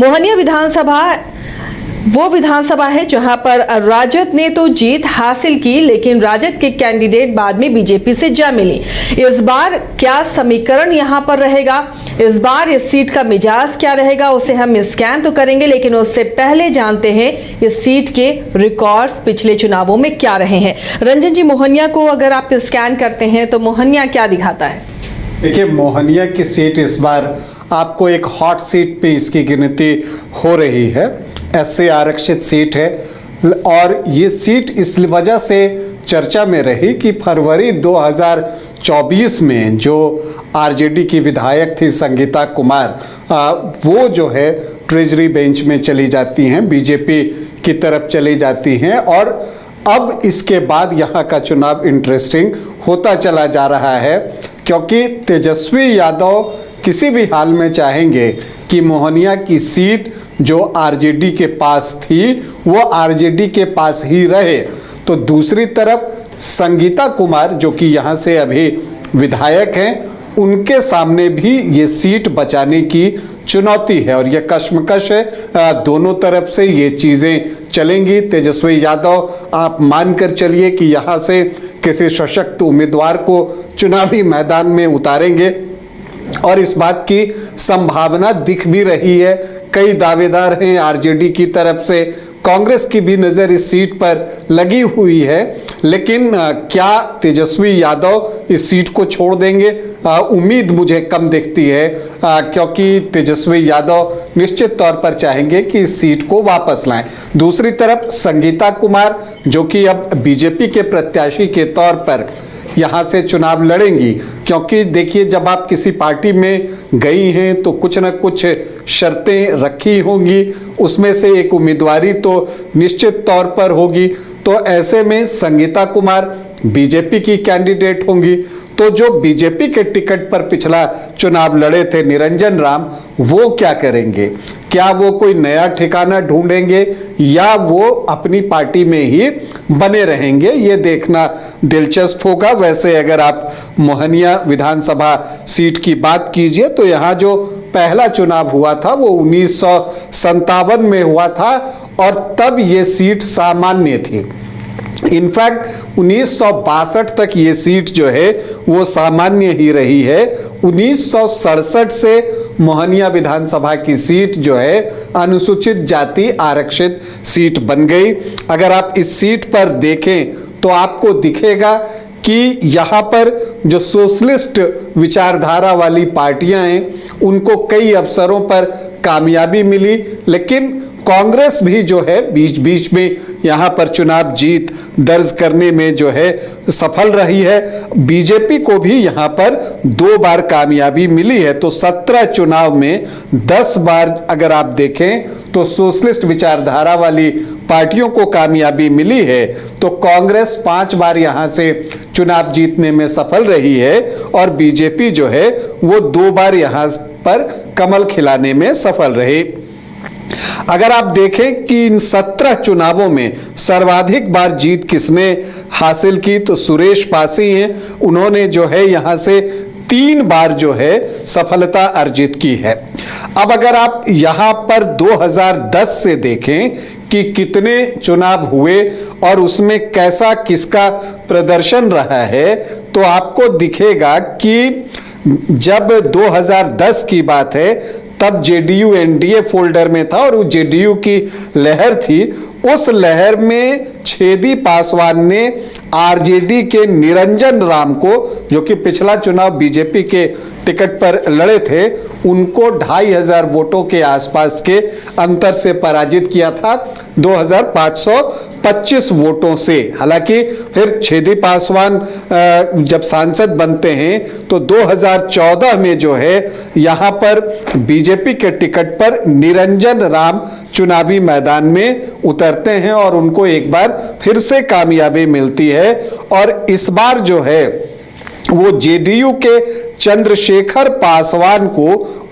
मोहनिया विधानसभा वो विधानसभा है जहां पर राजद ने तो जीत हासिल की, लेकिन राजद के कैंडिडेट बाद में बीजेपी से जा मिली। इस बार क्या समीकरण यहां पर रहेगा, इस बार इस सीट का मिजाज क्या रहेगा, उसे हम स्कैन तो करेंगे, लेकिन उससे पहले जानते हैं इस सीट के रिकॉर्ड्स पिछले चुनावों में क्या रहे हैं। रंजन जी, मोहनिया को अगर आप स्कैन करते हैं तो मोहनिया क्या दिखाता है? देखिए, मोहनिया की सीट इस बार आपको एक हॉट सीट पे इसकी गिनती हो रही है। एससी आरक्षित सीट है और ये सीट इस वजह से चर्चा में रही कि फरवरी 2024 में जो आरजेडी की विधायक थी संगीता कुमार, वो जो है ट्रेजरी बेंच में चली जाती हैं, बीजेपी की तरफ चली जाती हैं और अब इसके बाद यहाँ का चुनाव इंटरेस्टिंग होता चला जा रहा है, क्योंकि तेजस्वी यादव किसी भी हाल में चाहेंगे कि मोहनिया की सीट जो आरजेडी के पास थी वो आरजेडी के पास ही रहे। तो दूसरी तरफ संगीता कुमार जो कि यहाँ से अभी विधायक हैं, उनके सामने भी ये सीट बचाने की चुनौती है और ये कश्मकश है। दोनों तरफ से ये चीज़ें चलेंगी। तेजस्वी यादव आप मानकर चलिए कि यहाँ से किसी सशक्त उम्मीदवार को चुनावी मैदान में उतारेंगे और इस बात की संभावना दिख भी रही है। कई दावेदार हैं आरजेडी की तरफ से, कांग्रेस की भी नज़र इस सीट पर लगी हुई है, लेकिन क्या तेजस्वी यादव इस सीट को छोड़ देंगे? उम्मीद मुझे कम दिखती है, क्योंकि तेजस्वी यादव निश्चित तौर पर चाहेंगे कि इस सीट को वापस लाएं। दूसरी तरफ संगीता कुमार जो कि अब बीजेपी के प्रत्याशी के तौर पर यहाँ से चुनाव लड़ेंगी, क्योंकि देखिए जब आप किसी पार्टी में गई हैं तो कुछ न कुछ शर्तें रखी होंगी, उसमें से एक उम्मीदवारी तो निश्चित तौर पर होगी। तो ऐसे में संगीता कुमार बीजेपी की कैंडिडेट होंगी, तो जो बीजेपी के टिकट पर पिछला चुनाव लड़े थे निरंजन राम, वो क्या करेंगे? क्या वो कोई नया ठिकाना ढूंढेंगे या वो अपनी पार्टी में ही बने रहेंगे? ये देखना दिलचस्प होगा। वैसे अगर आप मोहनिया विधानसभा सीट की बात कीजिए तो यहाँ जो पहला चुनाव हुआ था वो 1957 में हुआ था और तब ये सीट सामान्य थी। इनफैक्ट 1962 तक ये सीट जो है वो सामान्य ही रही है। 1967 से मोहनिया विधानसभा की सीट जो है अनुसूचित जाति आरक्षित सीट बन गई। अगर आप इस सीट पर देखें तो आपको दिखेगा कि यहाँ पर जो सोशलिस्ट विचारधारा वाली पार्टियां हैं उनको कई अवसरों पर कामयाबी मिली, लेकिन कांग्रेस भी जो है बीच बीच में यहाँ पर चुनाव जीत दर्ज करने में जो है सफल रही है। बीजेपी को भी यहाँ पर 2 बार कामयाबी मिली है। तो 17 चुनाव में 10 बार अगर आप देखें तो सोशलिस्ट विचारधारा वाली पार्टियों को कामयाबी मिली है। तो कांग्रेस 5 बार यहाँ से चुनाव जीतने में सफल रही है और बीजेपी जो है वो 2 बार यहाँ पर कमल खिलाने में सफल रही। अगर आप देखें कि इन 17 चुनावों में सर्वाधिक बार जीत किसने हासिल की तो सुरेश पासी हैं। उन्होंने जो है यहां से 3 बार जो है सफलता अर्जित की है। अब अगर आप यहां पर 2010 से देखें कि कितने चुनाव हुए और उसमें कैसा किसका प्रदर्शन रहा है तो आपको दिखेगा कि जब 2010 की बात है तब जेडीयू एनडीए फोल्डर में था और वो जेडीयू की लहर थी। उस लहर में छेदी पासवान ने आरजेडी के निरंजन राम को, जो कि पिछला चुनाव बीजेपी के टिकट पर लड़े थे, उनको 2500 वोटों के आसपास के अंतर से पराजित किया था, 2525 वोटों से। हालांकि फिर छेदी पासवान जब सांसद बनते हैं तो 2014 में जो है यहाँ पर बीजेपी के टिकट पर निरंजन राम चुनावी मैदान में उतरते हैं और उनको एक बार फिर से कामयाबी मिलती है और इस बार जो है वो जेडीयू के चंद्रशेखर पासवान को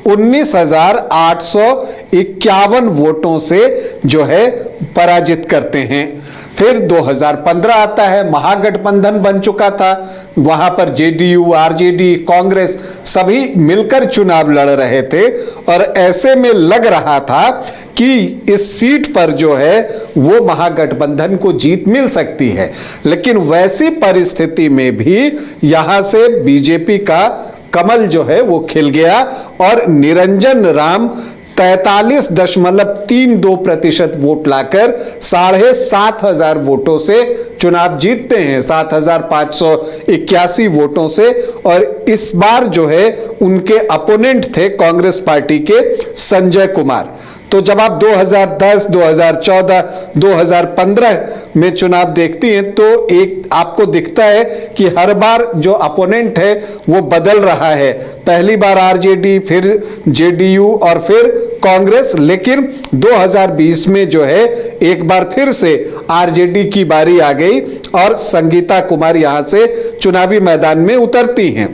19,851 वोटों से जो है पराजित करते हैं। फिर 2015 आता है, महागठबंधन बन चुका था, वहां पर जेडीयू, आरजेडी, कांग्रेस सभी मिलकर चुनाव लड़ रहे थे और ऐसे में लग रहा था कि इस सीट पर जो है वो महागठबंधन को जीत मिल सकती है। लेकिन वैसी परिस्थिति में भी यहां से बीजेपी का कमल जो है वो खिल गया और निरंजन राम 43.32% वोट लाकर 7,500 वोटों से चुनाव जीतते हैं, 7,581 वोटों से। और इस बार जो है उनके अपोनेंट थे कांग्रेस पार्टी के संजय कुमार। तो जब आप 2010, 2014, 2015 में चुनाव देखती हैं तो एक आपको दिखता है कि हर बार जो अपोनेंट है वो बदल रहा है। पहली बार आरजेडी, फिर जेडीयू और फिर कांग्रेस, लेकिन 2020 में जो है एक बार फिर से आरजेडी की बारी आ गई और संगीता कुमार यहां से चुनावी मैदान में उतरती हैं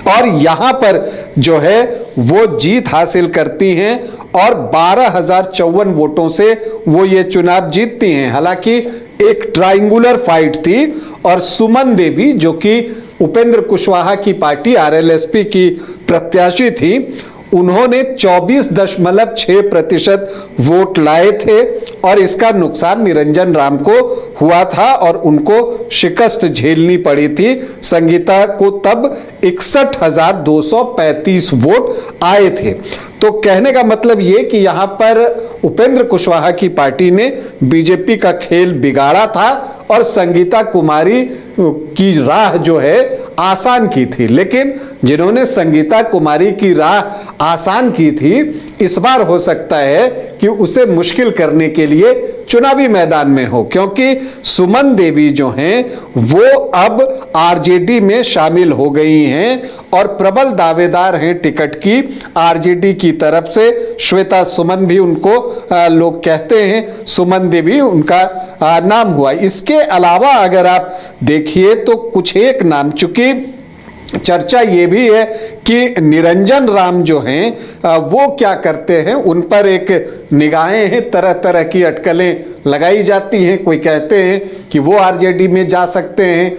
और यहां पर जो है वो जीत हासिल करती हैं और 12,054 वोटों से वो ये चुनाव जीतती हैं। हालांकि एक ट्रायंगुलर फाइट थी और सुमन देवी जो कि उपेंद्र कुशवाहा की पार्टी आरएलएसपी की प्रत्याशी थी, उन्होंने 24.6% वोट लाए थे और इसका नुकसान निरंजन राम को हुआ था और उनको शिकस्त झेलनी पड़ी थी। संगीता को तब 61,235 वोट आए थे। तो कहने का मतलब ये कि यहां पर उपेंद्र कुशवाहा की पार्टी ने बीजेपी का खेल बिगाड़ा था और संगीता कुमारी की राह जो है आसान की थी। लेकिन जिन्होंने संगीता कुमारी की राह आसान की थी, इस बार हो सकता है कि उसे मुश्किल करने के लिए चुनावी मैदान में हो, क्योंकि सुमन देवी जो हैं वो अब आरजेडी में शामिल हो गई हैं और प्रबल दावेदार हैं टिकट की आरजेडी की तरफ से। श्वेता सुमन भी उनको लोग कहते हैं, सुमन देवी उनका नाम हुआ। इसके अलावा अगर आप देखिए तो कुछ एक नाम, चूंकि चर्चा ये भी है कि निरंजन राम जो हैं वो क्या करते हैं, उन पर एक निगाहें हैं, तरह तरह की अटकलें लगाई जाती हैं। कोई कहते हैं कि वो आरजेडी में जा सकते हैं,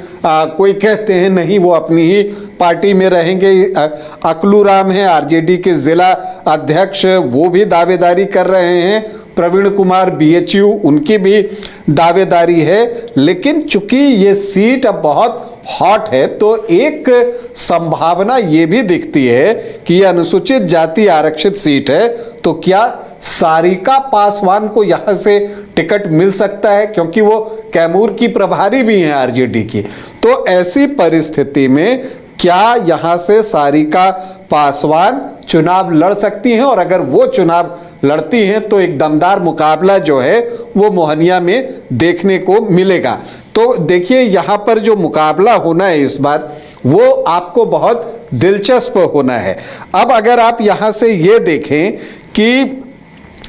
कोई कहते हैं नहीं वो अपनी ही पार्टी में रहेंगे। अकलू राम है आरजेडी के जिला अध्यक्ष, वो भी दावेदारी कर रहे हैं। प्रवीण कुमार बीएचयू, उनकी भी दावेदारी है। लेकिन चूंकि ये सीट अब बहुत हॉट है तो एक संभावना ये भी दिखती है कि यह अनुसूचित जाति आरक्षित सीट है, तो क्या सारिका पासवान को यहां से टिकट मिल सकता है, क्योंकि वो कैमूर की प्रभारी भी हैं आरजेडी की। तो ऐसी परिस्थिति में क्या यहां से सारिका पासवान चुनाव लड़ सकती हैं, और अगर वो चुनाव लड़ती हैं तो एक दमदार मुकाबला जो है वो मोहनिया में देखने को मिलेगा। तो देखिए यहां पर जो मुकाबला होना है इस बार वो आपको बहुत दिलचस्प होना है। अब अगर आप यहां से ये देखें कि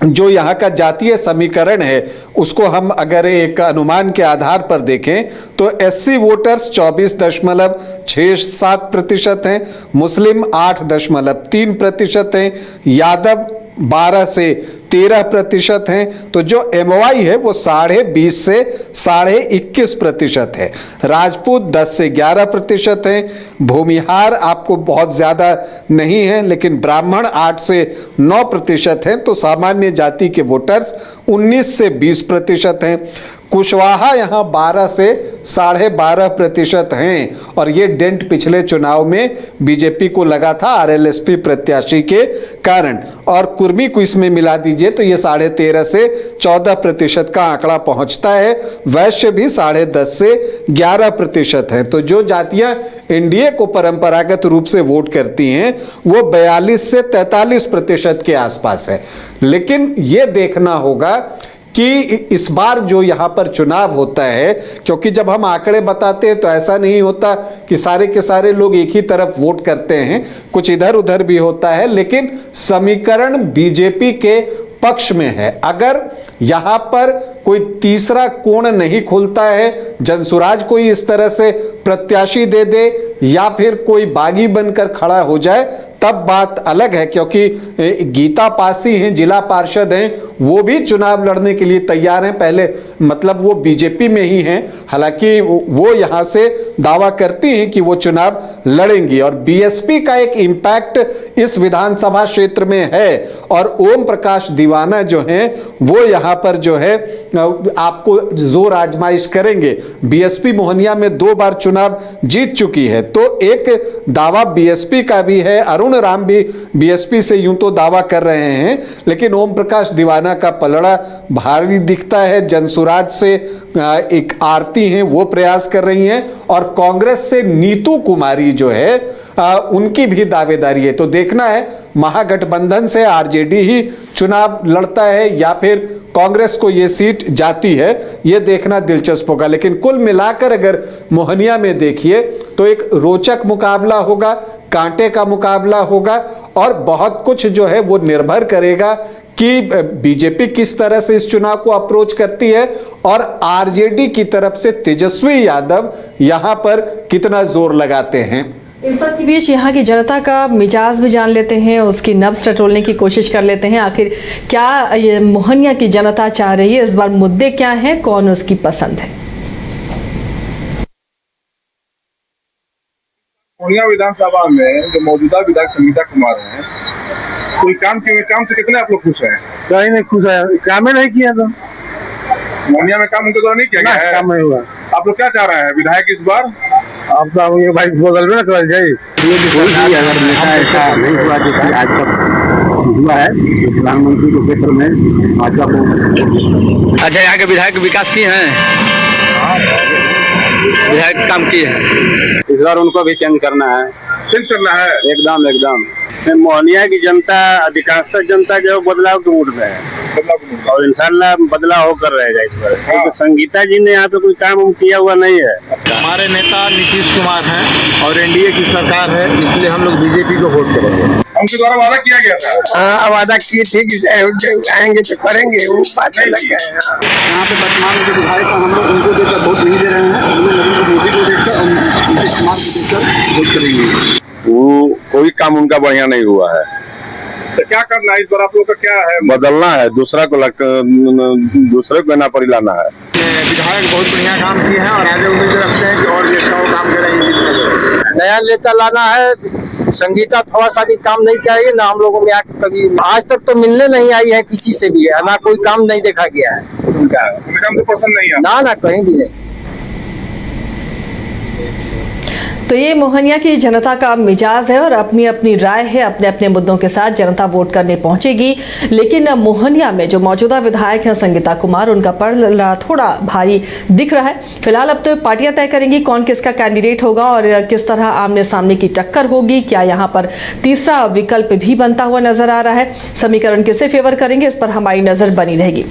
जो यहाँ का जातीय समीकरण है उसको हम अगर एक अनुमान के आधार पर देखें तो एससी वोटर्स 24.67% हैं, मुस्लिम 8.3% हैं, यादव 12 से 13% हैं। तो जो एमवाई है वो 20.5 से 21.5% है, राजपूत 10 से 11% हैं, भूमिहार आपको बहुत ज़्यादा नहीं है, लेकिन ब्राह्मण 8 से 9% हैं। तो सामान्य जाति के वोटर्स 19 से 20% हैं। कुशवाहा यहाँ 12 से 12.5% हैं और ये डेंट पिछले चुनाव में बीजेपी को लगा था आरएलएसपी प्रत्याशी के कारण, और कुर्मी को इसमें मिला दीजिए तो ये 13.5 से 14% का आंकड़ा पहुंचता है। वैश्य भी 10.5 से 11% है। तो जो जातियां एनडीए को परंपरागत रूप से वोट करती हैं वो 42 से 43% के आसपास है। लेकिन ये देखना होगा कि इस बार जो यहाँ पर चुनाव होता है, क्योंकि जब हम आंकड़े बताते हैं तो ऐसा नहीं होता कि सारे के सारे लोग एक ही तरफ वोट करते हैं, कुछ इधर उधर भी होता है, लेकिन समीकरण बीजेपी के पक्ष में है। अगर यहाँ पर कोई तीसरा कोण नहीं खुलता है, जनसुराज कोई इस तरह से प्रत्याशी दे दे या फिर कोई बागी बनकर खड़ा हो जाए, तब बात अलग है। क्योंकि गीता पासी हैं, जिला पार्षद हैं, वो भी चुनाव लड़ने के लिए तैयार हैं। पहले मतलब वो बीजेपी में ही हैं, हालांकि वो यहां से दावा करती हैं कि वो चुनाव लड़ेंगी। और बीएसपी का एक इंपैक्ट इस विधानसभा क्षेत्र में है और ओम प्रकाश दीवाना जो हैं वो यहां पर जो है आपको जोर आजमाइश करेंगे। बीएसपी मोहनिया में 2 बार चुनाव जीत चुकी है, तो एक दावा बीएसपी का भी है। अरुण राम भी बीएसपी से यूं तो दावा कर रहे हैं, लेकिन ओम प्रकाश दीवाना का पलड़ा भारी दिखता है। जनसुराज से एक आरती हैं, वो प्रयास कर रही हैं, और कांग्रेस से नीतू कुमारी जो है उनकी भी दावेदारी है। तो देखना है महागठबंधन से आरजेडी ही चुनाव लड़ता है या फिर कांग्रेस को यह सीट जाती है, यह देखना दिलचस्प होगा। लेकिन कुल मिलाकर अगर मोहनिया में देखिए तो एक रोचक मुकाबला होगा, कांटे का मुकाबला होगा, और बहुत कुछ जो है वो निर्भर करेगा कि बीजेपी किस तरह से इस चुनाव को अप्रोच करती है और आरजेडी की तरफ से तेजस्वी यादव यहां पर कितना जोर लगाते हैं। इन सब के बीच यहाँ की जनता का मिजाज भी जान लेते हैं, उसकी नब्ज टटोलने की कोशिश कर लेते हैं। आखिर क्या ये मोहनिया की जनता चाह रही है, इस बार मुद्दे क्या हैं, कौन उसकी पसंद है। मोहनिया विधानसभा में जो मौजूदा विधायक संगीता कुमार हैं, कोई काम से कितने आप लोग खुश हैं? कहीं नहीं खुश है, काम ही नहीं किया तो मोहनिया में काम उनके द्वारा नहीं किया गया है। काम नहीं हुआ। आप लोग क्या चाह रहे हैं विधायक इस बार? अब तो ये भाई बदल में कर जाए, ये भी अगर नेता ऐसा नहीं हुआ जो कि आज तक हुआ है प्रधानमंत्री के क्षेत्र में भाजपा को। अच्छा, यहाँ के विधायक विकास किए हैं, विधायक काम किए हैं, इस बार उनको भी चेंज करना है, चेंज करना है एकदम एकदम। मोहनिया की जनता, अधिकांशतः जनता जो बदलाव के मूड में है और इंशाल्लाह बदलाव होकर रहेगा इस बार। हाँ। तो संगीता जी ने यहाँ पे कोई काम किया हुआ नहीं है। हमारे नेता नीतीश कुमार हैं और एनडीए की सरकार है, इसलिए हम लोग बीजेपी को वोट करेंगे। उनके द्वारा वादा किया गया था। हाँ, वादा किए थे कि आएंगे तो करेंगे, वो बात लग गए। यहाँ पे वर्तमान के विधायक हम लोग उनको देकर वोट नहीं दे रहे हैं, हम लोग नरेंद्र मोदी को देखकर और नीतीश कुमार को देखकर वोट करेंगे। वो कोई काम उनका बढ़िया नहीं हुआ है, तो क्या करना है इस बार आप लोग का, क्या है? बदलना है, दूसरे को ना परी लाना है। विधायक बहुत बढ़िया काम किए हैं और आगे उम्मीद रखते हैं कि और भी अच्छा वो काम करेंगे। नया नेता लाना है, संगीता थोड़ा सा भी काम नहीं किया है ना, हम लोगों में कभी आज तक तो मिलने नहीं आई है किसी से भी, ना कोई काम नहीं देखा गया है उनका। उनका काम तो पसंद नहीं है ना कहीं भी नहीं। तो ये मोहनिया की जनता का मिजाज है और अपनी अपनी राय है, अपने अपने मुद्दों के साथ जनता वोट करने पहुंचेगी। लेकिन मोहनिया में जो मौजूदा विधायक है संगीता कुमार, उनका पलड़ा थोड़ा भारी दिख रहा है। फिलहाल अब तो पार्टियां तय करेंगी कौन किसका कैंडिडेट होगा और किस तरह आमने सामने की टक्कर होगी। क्या यहाँ पर तीसरा विकल्प भी बनता हुआ नजर आ रहा है, समीकरण किसे फेवर करेंगे, इस पर हमारी नजर बनी रहेगी।